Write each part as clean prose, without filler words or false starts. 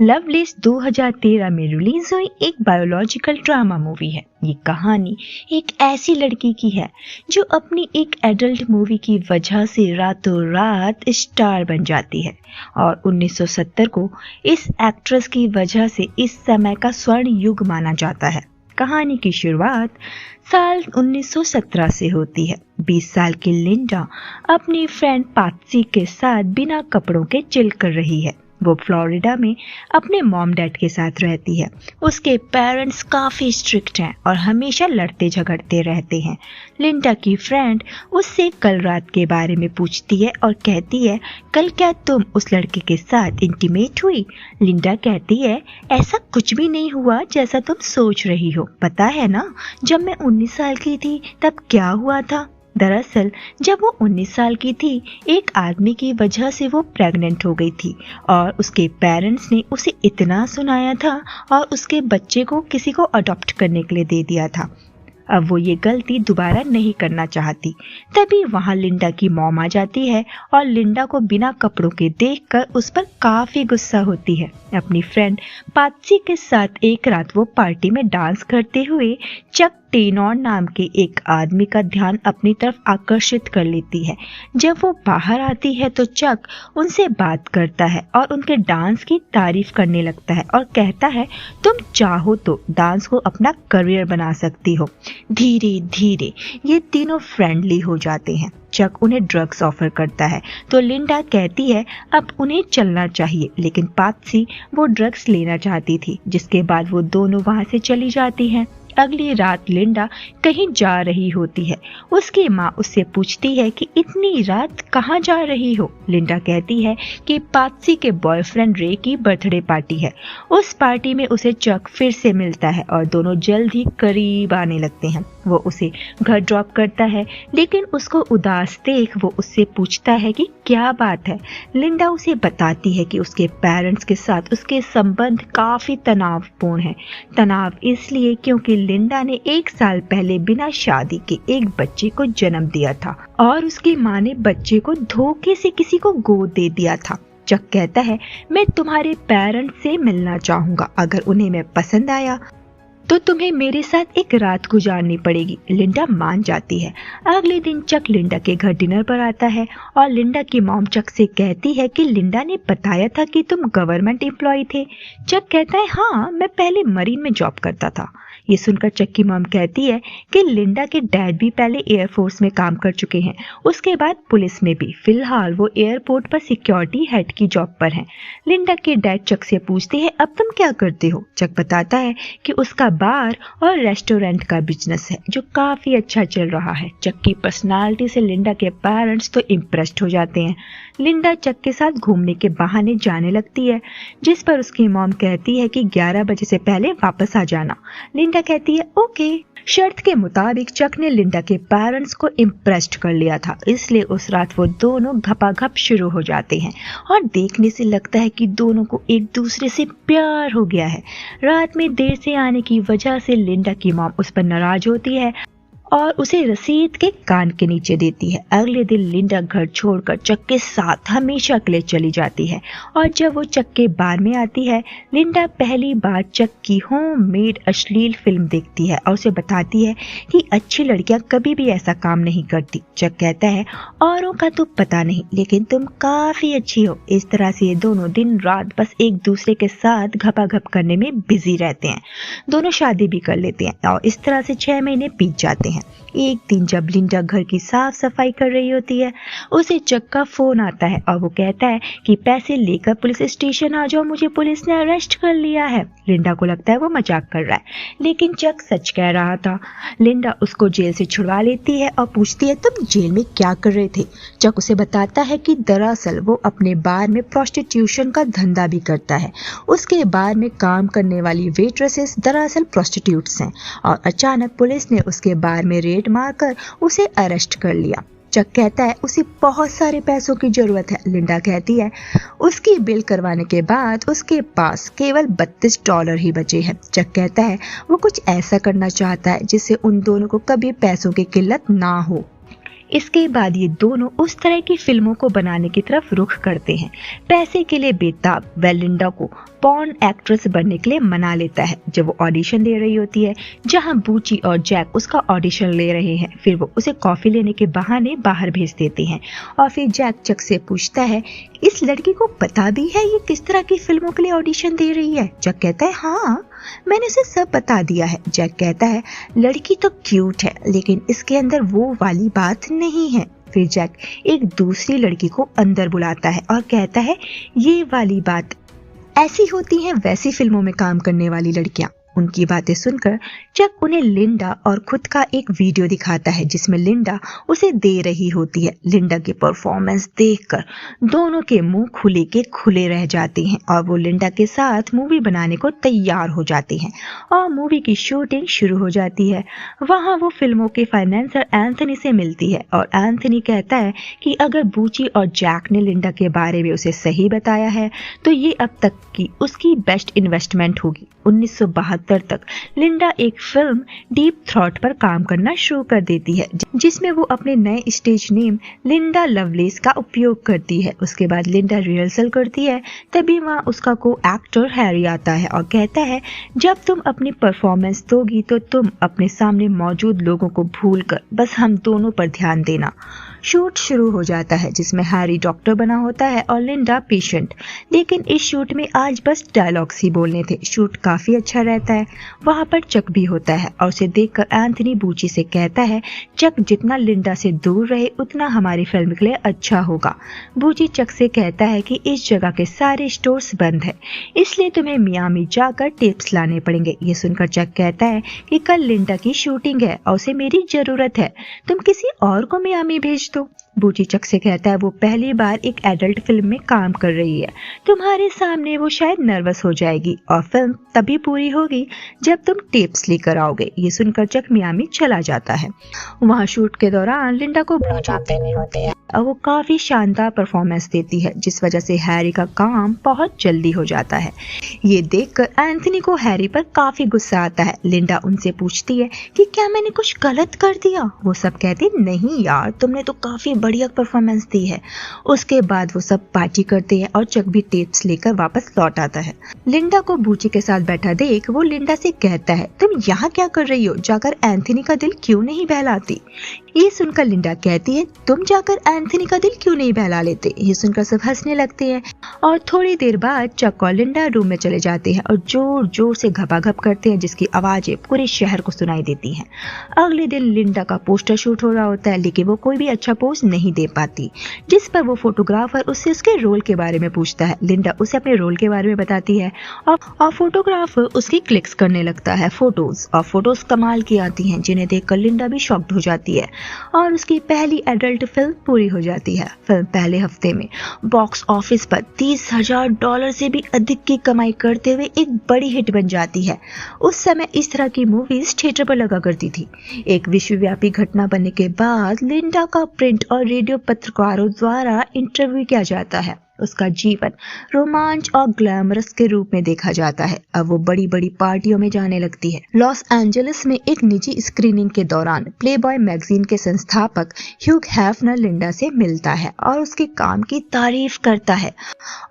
Loveless 2013 में release हुई एक बायोलॉजिकल ड्रामा मूवी है। ये कहानी एक ऐसी लड़की की है जो अपनी एक एडल्ट मूवी की वजह से रातों रात स्टार बन जाती है और 1970 को इस एक्ट्रेस की वजह से इस समय का स्वर्ण युग माना जाता है। कहानी की शुरुआत साल 1917 से होती है। 20 साल की लिंडा अपनी फ्रेंड पात्सी के साथ बिना कपड़ों के चिल कर रही है। वो फ्लोरिडा में अपने मॉम डैड के साथ रहती है। उसके पेरेंट्स काफी स्ट्रिक्ट हैं और हमेशा लड़ते झगड़ते रहते हैं। लिंडा की फ्रेंड उससे कल रात के बारे में पूछती है और कहती है, कल क्या तुम उस लड़के के साथ इंटीमेट हुई? लिंडा कहती है, ऐसा कुछ भी नहीं हुआ जैसा तुम सोच रही हो। पता है ना, जब मैं 19 साल की थी तब क्या हुआ था? दरअसल जब वो 19 साल की थी, एक आदमी की वजह से वो प्रेग्नेंट हो गई थी और उसके पेरेंट्स ने उसे इतना सुनाया था और उसके बच्चे को किसी को अडॉप्ट करने के लिए दे दिया था। अब वो ये गलती दोबारा नहीं करना चाहती। तभी वहाँ लिंडा की मॉम आ जाती है और लिंडा को बिना कपड़ों के देखकर उस पर काफी गुस्सा होती है। अपनी फ्रेंड पात्सी के साथ एक रात वो पार्टी में डांस करते हुए चक टेनॉर नाम के एक आदमी का ध्यान अपनी तरफ आकर्षित कर लेती है। जब वो बाहर आती है तो चक उनसे बात करता है और उनके डांस की तारीफ करने लगता है और कहता है, तुम चाहो तो डांस को अपना करियर बना सकती हो। धीरे धीरे ये तीनों फ्रेंडली हो जाते हैं। चक उन्हें ड्रग्स ऑफर करता है तो लिंडा कहती है अब उन्हें चलना चाहिए, लेकिन पात्सी वो ड्रग्स लेना चाहती थी, जिसके बाद वो दोनों वहां से चली जाती हैं। अगली रात लिंडा कहीं जा रही होती है। उसकी माँ उससे पूछती है कि इतनी रात कहाँ जा रही हो? लिंडा कहती है कि पात्सी के बॉयफ्रेंड रे की बर्थडे पार्टी है। उस पार्टी में उसे चक फिर से मिलता है और दोनों जल्द ही करीब आने लगते हैं। वो उसे घर ड्रॉप करता है, लेकिन उसको उदास देख वो उससे पूछता है कि क्या बात है। लिंडा उसे बताती है कि उसके पेरेंट्स के साथ उसके संबंध काफी तनावपूर्ण है। तनाव इसलिए क्योंकि लिंडा ने 1 साल पहले बिना शादी के एक बच्चे को जन्म दिया था और उसकी माँ ने बच्चे को धोखे से किसी को गोद दे दिया था। चक कहता है, मैं तुम्हारे पेरेंट्स से मिलना चाहूंगा, अगर उन्हें मैं पसंद आया तो तुम्हें मेरे साथ एक रात गुजारनी पड़ेगी। लिंडा मान जाती है। अगले दिन चक लिंडा के घर डिनर पर आता है और लिंडा की मॉम चक से कहती है कि लिंडा ने बताया था कि तुम गवर्नमेंट एम्प्लॉय थे। चक कहता है, हाँ, मैं पहले मरीन में जॉब करता था। ये सुनकर चक की मॉम कहती है कि लिंडा के डैड भी पहले एयरफोर्स में काम कर चुके हैं, उसके बाद पुलिस में भी। फिलहाल वो एयरपोर्ट पर सिक्योरिटी हेड की जॉब पर हैं। लिंडा के डैड चक से पूछते हैं, अब तुम क्या करते हो? चक बताता है कि उसका बार और रेस्टोरेंट का बिजनेस है जो काफी अच्छा चल रहा है। चक की पर्सनालिटी से लिंडा के पेरेंट्स तो इम्प्रेस्ड हो जाते हैं। लिंडा चक के साथ घूमने के बहाने जाने लगती है, जिस पर उसकी मॉम कहती है कि 11 बजे से पहले वापस आ जाना। लिंडा कहती है, ओके। शर्त के मुताबिक चक ने लिंडा के पेरेंट्स को इम्प्रेस्ड कर लिया था, इसलिए उस रात वो दोनों घपाघप शुरू हो जाते हैं और देखने से लगता है कि दोनों को एक दूसरे से प्यार हो गया है। रात में देर से आने की वजह से लिंडा की मॉम उस पर नाराज होती है और उसे रसीद के कान के नीचे देती है। अगले दिन लिंडा घर छोड़कर चक के साथ हमेशा के लिए चली जाती है और जब वो चक के बार में आती है, लिंडा पहली बार चक की होममेड अश्लील फिल्म देखती है और उसे बताती है कि अच्छी लड़कियां कभी भी ऐसा काम नहीं करती। चक कहता है, औरों का तो पता नहीं, लेकिन तुम काफी अच्छी हो। इस तरह से ये दोनों दिन रात बस एक दूसरे के साथ घपाघप करने में बिजी रहते हैं। दोनों शादी भी कर लेते हैं और इस तरह से 6 महीने बीत जाते हैं। एक दिन जब लिंडा घर की साफ सफाई कर रही होती है, उसे चक का फोन आता है और वो कहता है कि पैसे लेकर पुलिस स्टेशन आ जाओ, मुझे पुलिस ने अरेस्ट कर लिया है। लिंडा को लगता है वो मजाक कर रहा है, लेकिन चक सच कह रहा था। लिंडा उसको जेल से छुड़वा लेती है और पूछती है, तुम जेल में क्या कर रहे थे? चक उसे बताता है कि दरअसल वो अपने बार में प्रोस्टिट्यूशन का धंधा भी करता है। उसके बार में काम करने वाली वेट्रेसेस दरअसल प्रोस्टिट्यूट्स हैं और अचानक पुलिस ने उसके बार में रेड मारकर उसे अरेस्ट कर लिया। चक कहता है उसे बहुत सारे पैसों की जरूरत है। लिंडा कहती है उसकी बिल करवाने के बाद उसके पास केवल $32 ही बचे हैं। चक कहता है वो कुछ ऐसा करना चाहता है जिससे उन दोनों को कभी पैसों की किल्लत ना हो। इसके बाद ये दोनों उस तरह की फिल्मों को बनाने की तरफ रुख करते हैं। पैसे के लिए बेताब वह लिंडा को पॉर्न एक्ट्रेस बनने के लिए मना लेता है जब वो ऑडिशन दे रही होती है, जहां बूची और जैक उसका ऑडिशन ले रहे हैं। फिर वो उसे कॉफी लेने के बहाने बाहर भेज देते हैं और फिर जैक चक से पूछता है इस लड़की को पता भी है ये किस तरह की फिल्मों के लिए ऑडिशन दे रही है। जैक कहता है हाँ, मैंने उसे सब बता दिया है। जैक कहता है लड़की तो क्यूट है लेकिन इसके अंदर वो वाली बात नहीं है। फिर जैक एक दूसरी लड़की को अंदर बुलाता है और कहता है ये वाली बात, ऐसी होती हैं वैसी फिल्मों में काम करने वाली लड़कियां। उनकी बातें सुनकर जैक उन्हें लिंडा और खुद का एक वीडियो दिखाता है जिसमें लिंडा उसे दे रही होती है। लिंडा की परफॉर्मेंस देखकर दोनों के मुंह खुले के खुले रह जाते हैं और वो लिंडा के साथ मूवी बनाने को तैयार हो जाते हैं और मूवी की शूटिंग शुरू हो जाती है। वहां वो फिल्मों के फाइनेंसर एंथनी से मिलती है और एंथनी कहता है कि अगर बूची और जैक ने लिंडा के बारे में उसे सही बताया है तो ये अब तक की उसकी बेस्ट इन्वेस्टमेंट होगी। 1972 तक लिंडा एक फिल्म डीप थ्रॉट पर काम करना शुरू कर देती है जिसमें वो अपने नए स्टेज नेम लिंडा लवलेस का उपयोग करती है। उसके बाद लिंडा रिहर्सल करती है, तभी वहाँ उसका को एक्टर हैरी आता है और कहता है जब तुम अपनी परफॉर्मेंस दोगी तो तुम अपने सामने मौजूद लोगों को भूलकर बस हम दोनों पर ध्यान देना। शूट शुरू हो जाता है जिसमें हैरी डॉक्टर बना होता है और लिंडा पेशेंट, लेकिन इस शूट में आज बस डायलॉग्स ही बोलने थे। शूट काफी अच्छा रहता है। वहां पर चक भी होता है और उसे देखकर एंथनी बूची से कहता है चक जितना लिंडा से दूर रहे उतना हमारी फिल्म के लिए अच्छा होगा। बूची चक से कहता है कि इस जगह के सारे स्टोर्स बंद है इसलिए तुम्हें मियामी जाकर टेप्स लाने पड़ेंगे। ये सुनकर चक कहता है कि कल लिंडा की शूटिंग है और उसे मेरी जरूरत है, तुम किसी और को मियामी भेज दो। बूची चक से कहता है वो पहली बार एक एडल्ट फिल्म में काम कर रही है, तुम्हारे सामने वो शायद नर्वस हो जाएगी और फिल्म तभी पूरी होगी जब तुम टेप्स लेकर आओगे। ये सुनकर चक मियामी चला जाता है। वहाँ शूट के दौरान लिंडा को ब्लोजॉब देने होते हैं और वो काफी शानदार परफॉर्मेंस देती है जिस वजह से हैरी का काम बहुत जल्दी हो जाता है। ये देखकर एंथनी को हैरी पर काफी गुस्सा आता है। लिंडा उनसे पूछती है कि क्या मैंने कुछ गलत कर दिया। वो सब कहते नहीं यार, तुमने तो काफी बढ़िया परफॉर्मेंस दी है। उसके बाद वो सब पार्टी करते हैं और चक भी टेप्स लेकर वापस लौट आता है। लिंडा को बूची के साथ बैठा देख वो लिंडा से कहता है तुम यहाँ क्या कर रही हो, जाकर एंथनी का दिल क्यों नहीं बहलाती। ये सुनकर लिंडा कहती है तुम जाकर एंथनी का दिल क्यों नहीं बहला लेते। ये सुनकर सब हंसने लगते हैं और थोड़ी देर बाद चक और लिंडा रूम में चले जाते हैं और जोर जोर से घपाघप करते हैं जिसकी आवाजें पूरे शहर को सुनाई देती हैं। अगले दिन लिंडा का पोस्टर शूट हो रहा होता है लेकिन वो कोई भी अच्छा पोज नहीं दे पाती, जिस पर वो फोटोग्राफर उससे उसके रोल के बारे में पूछता है। लिंडा उसे अपने रोल के बारे में बताती है और फोटोग्राफर उसकी क्लिक्स करने लगता है फोटोज, और फोटोज कमाल की आती हैं जिन्हें देखकर लिंडा भी शॉक्ड हो जाती है और उसकी पहली एडल्ट फिल्म पूरी हो जाती है। फिल्म पहले हफ्ते में बॉक्स ऑफिस पर $30,000 से भी अधिक की कमाई करते हुए एक बड़ी हिट बन जाती है। उस समय इस तरह की मूवीज थिएटर पर लगा करती थी। एक विश्वव्यापी घटना बनने के बाद लिंडा का प्रिंट और रेडियो पत्रकारों द्वारा इंटरव्यू किया जाता है। उसका जीवन रोमांच और ग्लैमरस के रूप में देखा जाता है। अब वो बड़ी बड़ी पार्टियों में जाने लगती है। लॉस एंजलिस में एक निजी स्क्रीनिंग के दौरान प्लेबॉय मैगजीन के संस्थापक ह्यूग हेफनर लिंडा से मिलता है और उसके काम की तारीफ करता है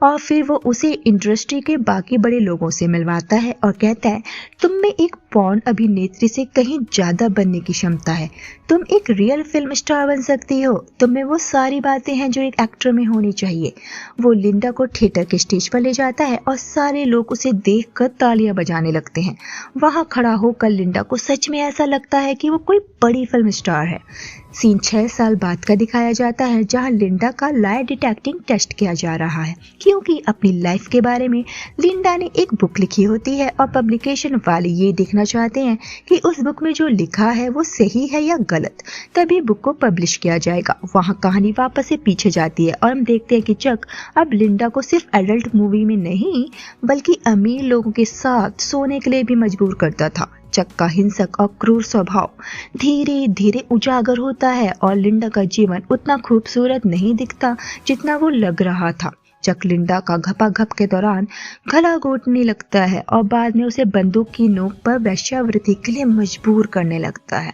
और फिर वो उसे इंडस्ट्री के बाकी बड़े लोगों से मिलवाता है और कहता है तुम में एक पॉर्न अभिनेत्री से कहीं ज्यादा बनने की क्षमता है, तुम एक रियल फिल्म स्टार बन सकती हो, तुम में वो सारी बातें हैं जो एक एक्टर में होनी चाहिए। वो लिंडा को थिएटर के स्टेज पर ले जाता है और सारे लोग उसे देखकर तालियां बजाने लगते हैं। वहां खड़ा होकर लिंडा को सच में ऐसा लगता है कि वो कोई बड़ी फिल्म स्टार है। सीन 6 साल बाद का दिखाया जाता है जहां लिंडा का लाई डिटेक्टिंग टेस्ट किया जा रहा है क्योंकि अपनी लाइफ के बारे में लिंडा ने एक बुक लिखी होती है और पब्लिकेशन वाले ये देखना चाहते हैं कि उस बुक में जो लिखा है वो सही है या गलत, तभी बुक को पब्लिश किया जाएगा। वहां कहानी वापस से पीछे जाती है और हम देखते हैं कि चक अब लिंडा को सिर्फ एडल्ट मूवी में नहीं बल्कि अमीर लोगों के साथ सोने के लिए भी मजबूर करता था। चक का हिंसक और क्रूर स्वभाव धीरे धीरे उजागर होता है और लिंडा का जीवन उतना खूबसूरत नहीं दिखता जितना वो लग रहा था। चक लिंडा का घपाघप के दौरान गला घोटने लगता है और बाद में उसे बंदूक की नोक पर वेश्यावृत्ति के लिए मजबूर करने लगता है।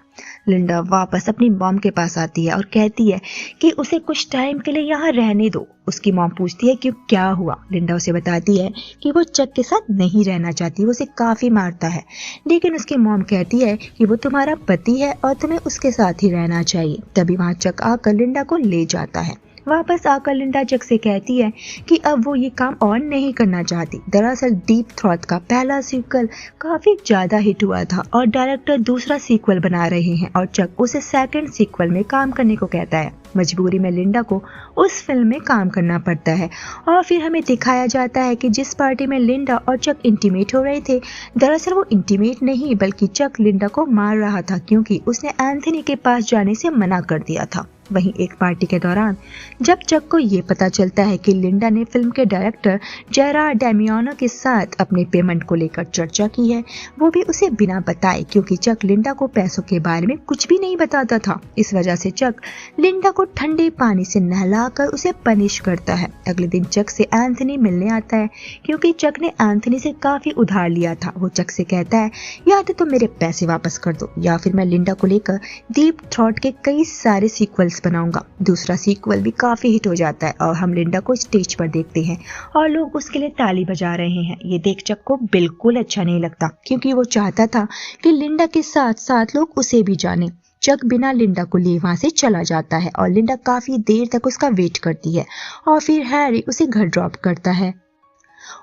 लिंडा वापस अपनी मॉम के पास आती है और कहती है कि उसे कुछ टाइम के लिए यहाँ रहने दो। उसकी मॉम पूछती है कि क्या हुआ। लिंडा उसे बताती है कि वो चक के साथ नहीं रहना चाहती, वो उसे काफी मारता है, लेकिन उसकी मॉम कहती है कि वो तुम्हारा पति है और तुम्हें उसके साथ ही रहना चाहिए। तभी वहां चक आकर लिंडा को ले जाता है। वापस आकर लिंडा चक से कहती है कि अब वो ये काम और नहीं करना चाहती। दरअसल डीप थ्रॉट का पहला सीक्वल काफी ज्यादा हिट हुआ था और डायरेक्टर दूसरा सीक्वल बना रहे हैं और चक उसे सेकंड सीक्वल में काम करने को कहता है। मजबूरी में लिंडा को उस फिल्म में काम करना पड़ता है और फिर हमें दिखाया जाता है कि जिस पार्टी में लिंडा और चक इंटीमेट हो रहे थे, दरअसल वो इंटीमेट नहीं बल्कि चक लिंडा को मार रहा था क्योंकि उसने एंथनी के पास जाने से मना कर दिया था। वहीं एक पार्टी के दौरान जब चक को ये पता चलता है कि लिंडा ने फिल्म के डायरेक्टर जेरार्ड डैमियानो के साथ अपने पेमेंट को लेकर चर्चा की है, वो भी उसे बिना बताए, क्योंकि चक लिंडा को पैसों के बारे में कुछ भी नहीं बताता था। इस वजह से चक लिंडा को ठंडे पानी से नहलाकर उसे पनिश करता है। अगले दिन चक से एंथनी मिलने आता है क्योंकि चक ने एंथनी से काफी उधार लिया था। वो चक से कहता है या तो तुम मेरे पैसे वापस कर दो या फिर मैं लिंडा को लेकर डीप थ्रॉट के कई सारे सीक्वल्स बनाऊंगा। दूसरा सीक्वल भी काफी हिट हो जाता है और हम लिंडा को स्टेज पर देखते हैं और लोग उसके लिए ताली बजा रहे हैं। ये देख चक को बिल्कुल अच्छा नहीं लगता क्योंकि वो चाहता था कि लिंडा के साथ साथ लोग उसे भी जाने। चक बिना लिंडा को लिए वहां से चला जाता है और लिंडा काफी देर तक उसका वेट करती है और फिर हैरी उसे घर ड्रॉप करता है।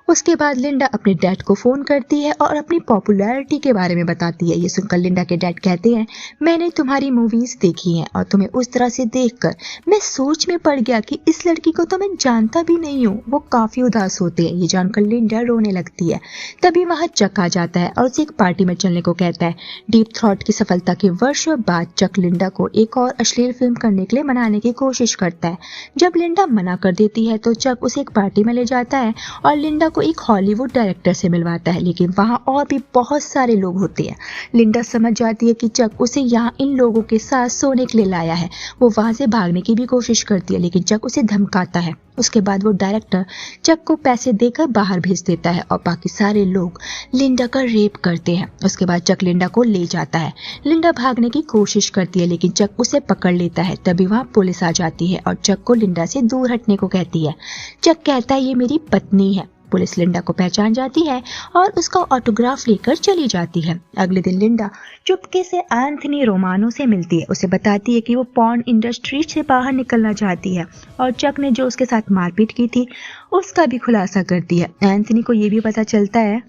उसके बाद लिंडा अपने डैड को फोन करती है और अपनी पॉपुलैरिटी के बारे में बताती है। ये सुनकर लिंडा के डैड कहते हैं मैंने तुम्हारी मूवीज देखी हैं और तुम्हें उस तरह से देखकर मैं सोच में पड़ गया कि इस लड़की को तो मैं जानता भी नहीं हूँ। वो काफी उदास होते हैं। ये जानकर लिंडा रोने लगती है। तभी वहां चक आ जाता है और उसे एक पार्टी में चलने को कहता है। डीप थ्रॉट की सफलता के वर्षों बाद चक लिंडा को एक और अश्लील फिल्म करने के लिए मनाने की कोशिश करता है। जब लिंडा मना कर देती है तो चक उसे एक पार्टी में ले जाता है और लिंडा को एक हॉलीवुड डायरेक्टर से मिलवाता है, लेकिन वहां और भी बहुत सारे लोग होते हैं। लिंडा समझ जाती है कि चक उसे यहाँ इन लोगों के साथ सोने के लिए लाया है। वो वहां से भागने की भी कोशिश करती है लेकिन चक उसे धमकाता है। उसके बाद वो डायरेक्टर चक को पैसे देकर बाहर भेज देता है और बाकी सारे लोग लिंडा का रेप करते हैं। उसके बाद चक लिंडा को ले जाता है। लिंडा भागने की कोशिश करती है लेकिन चक उसे पकड़ लेता है। तभी वहां पुलिस आ जाती है और चक को लिंडा से दूर हटने को कहती है। चक कहता है ये मेरी पत्नी है। पुलिस लिंडा को पहचान जाती है और उसका ऑटोग्राफ लेकर चली जाती है। अगले दिन लिंडा चुपके से एंथनी रोमानो से मिलती है। उसे बताती है कि वो पॉर्न इंडस्ट्री से बाहर निकलना चाहती है और चक ने जो उसके साथ मारपीट की थी उसका भी खुलासा करती है। एंथनी को ये भी पता चलता है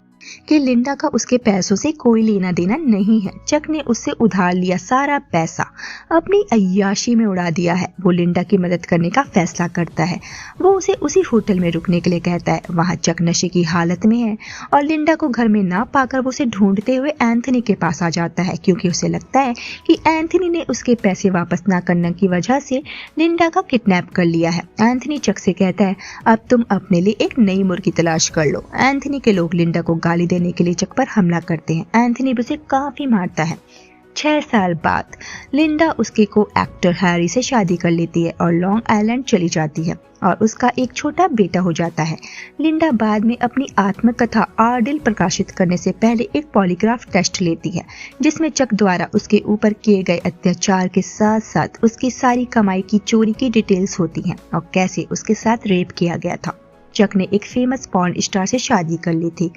कि लिंडा का उसके पैसों से कोई लेना देना नहीं है। चक ने उससे उधार लिया सारा पैसा अपनी अय्याशी में उड़ा दिया है। वो लिंडा की मदद करने का फैसला करता है। वो उसे उसी होटल में रुकने के लिए कहता है। वहां चक नशे की हालत में है और लिंडा को घर में ना पाकर वो उसे ढूंढते हुए एंथनी के पास आ जाता है क्योंकि उसे लगता है कि एंथनी ने उसके पैसे वापस ना करने की वजह से लिंडा का किडनैप कर लिया है। एंथनी चक से कहता है अब तुम अपने लिए एक नई मुर्गी तलाश कर लो। एंथनी के लोग लिंडा को गाली देने के लिए चक पर हमला करते हैं। एंथनी उसे काफी मारता है। 6 साल बाद लिंडा उसके को एक्टर हैरी से शादी कर लेती है और लॉन्ग आइलैंड चली जाती है और उसका एक छोटा बेटा हो जाता है। लिंडा बाद में अपनी आत्मकथा आर्डिल प्रकाशित करने से पहले एक पॉलीग्राफ टेस्ट लेती है जिसमें चक द्वारा उसके ऊपर किए गए अत्याचार के साथ साथ उसकी सारी कमाई की चोरी की डिटेल्स होती हैं और कैसे उसके साथ रेप किया गया था। चक ने एक फेमस पॉर्न स्टार से शादी कर ली थी।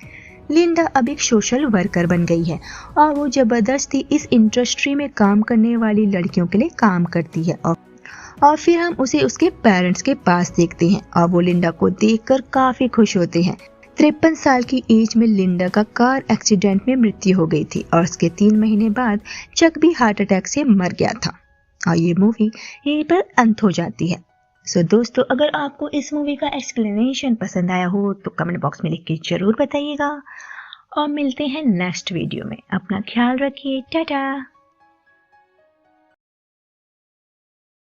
लिंडा अब एक सोशल वर्कर बन गई है और वो जबरदस्ती इस इंडस्ट्री में काम करने वाली लड़कियों के लिए काम करती है और फिर हम उसे उसके पेरेंट्स के पास देखते हैं और वो लिंडा को देखकर काफी खुश होते हैं। 53 साल की एज में लिंडा का कार एक्सीडेंट में मृत्यु हो गई थी और उसके 3 महीने बाद चक भी हार्ट अटैक से मर गया था और ये मूवी यहीं पर अंत हो जाती है। सो दोस्तों, अगर आपको इस मूवी का एक्सप्लेनेशन पसंद आया हो तो कमेंट बॉक्स में लिख के जरूर बताइएगा और मिलते हैं नेक्स्ट वीडियो में। अपना ख्याल रखिए। टाटा।